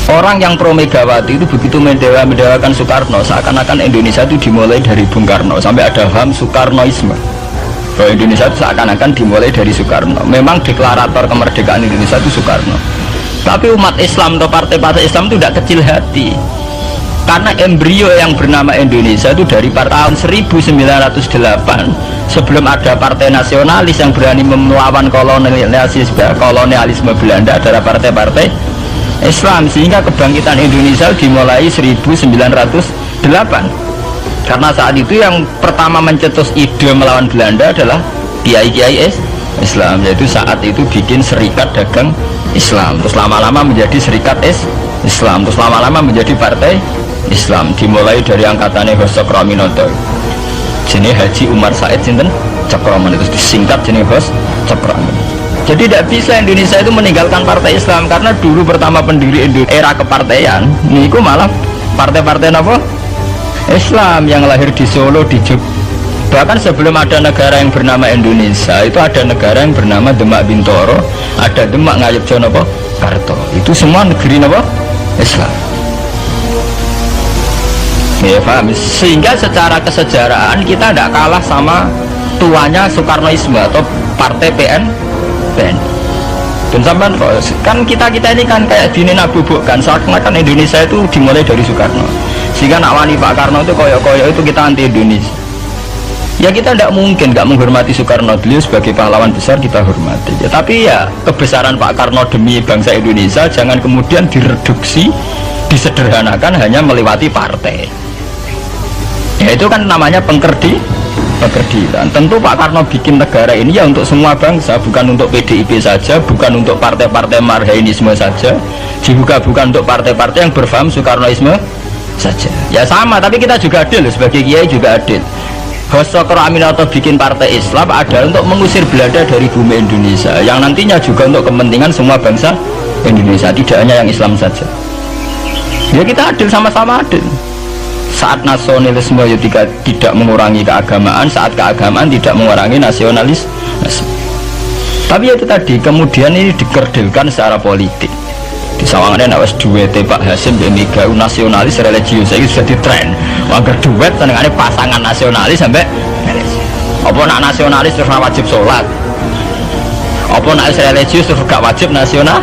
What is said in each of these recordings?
Orang yang pro Megawati itu begitu mendewakan Soekarno, seakan-akan Indonesia itu dimulai dari Bung Karno, sampai ada HAM Soekarnoisme. Bahwa Indonesia itu seakan-akan dimulai dari Soekarno. Memang deklarator kemerdekaan Indonesia itu Soekarno. Tapi umat Islam atau partai-partai Islam itu tidak kecil hati. Karena embrio yang bernama Indonesia itu dari tahun 1908, sebelum ada partai nasionalis yang berani melawan kolonialisme Belanda, adalah partai-partai Islam, sehingga kebangkitan Indonesia dimulai 1908. Karena saat itu yang pertama mencetus ide melawan Belanda adalah kiai-kiai Islam, yaitu saat itu bikin serikat dagang Islam, terus lama-lama menjadi serikat Islam, terus lama-lama menjadi partai Islam, dimulai dari angkatannya Hos Cokroaminoto, jenis Haji Umar Said Sinten Cokroaminoto, itu disingkat jenis Hos Cokroaminoto. Jadi tidak bisa Indonesia itu meninggalkan partai Islam, karena dulu pertama pendiri era kepartaian niku malah partai-partai apa? Islam yang lahir di Solo, di Jogja. Bahkan sebelum ada negara yang bernama Indonesia, itu ada negara yang bernama Demak Bintoro, ada Demak Ngayogyakarta Karto. Itu semua negeri apa? Islam. Ya paham. Sehingga secara kesejarahan kita tidak kalah sama tuanya Soekarnoisme atau partai PN. Dan sampai kan kita ini kan kayak dinabubukkan, soalnya kan Indonesia itu dimulai dari Soekarno, sehingga nak wani Pak Karno itu koyok-koyok itu kita anti Indonesia. Ya kita tidak mungkin nggak menghormati Soekarno, beliau sebagai pahlawan besar kita hormati ya, tapi ya kebesaran Pak Karno demi bangsa Indonesia jangan kemudian direduksi, disederhanakan hanya melewati partai. Ya itu kan namanya pekerdilan. Tentu Pak Karno bikin negara ini ya untuk semua bangsa, bukan untuk PDIP saja, bukan untuk partai-partai marhainisme saja, juga bukan untuk partai-partai yang berfaham Soekarnoisme saja. Ya sama, tapi kita juga adil, sebagai kiai juga adil. Hos Cokroaminoto bikin partai Islam adalah untuk mengusir Belanda dari bumi Indonesia, yang nantinya juga untuk kepentingan semua bangsa Indonesia, tidak hanya yang Islam saja. Ya kita adil, sama-sama adil. Saat nasionalisme tidak mengurangi keagamaan, saat keagamaan tidak mengurangi nasionalis. Tapi itu tadi kemudian ini dikerdilkan secara politik. Di sawangannya nawas duet Pak Hasim dan Mega nasionalis religius itu sudah ditren. Agar duet dengan pasangan nasionalis sampai apa nak nasionalis terus wajib sholat, apa nak religius terus gak wajib nasional.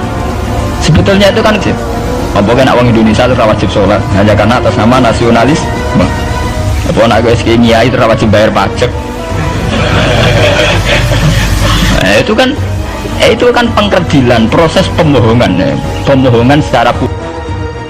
Sebetulnya itu kan apa kan orang Indonesia itu wajib sholat hanya karena atas nama nasionalis. Apa nak gue kiai itu wajib bayar pajak. Nah, itu kan pengkerdilan, proses pembohongan, pembohongan secara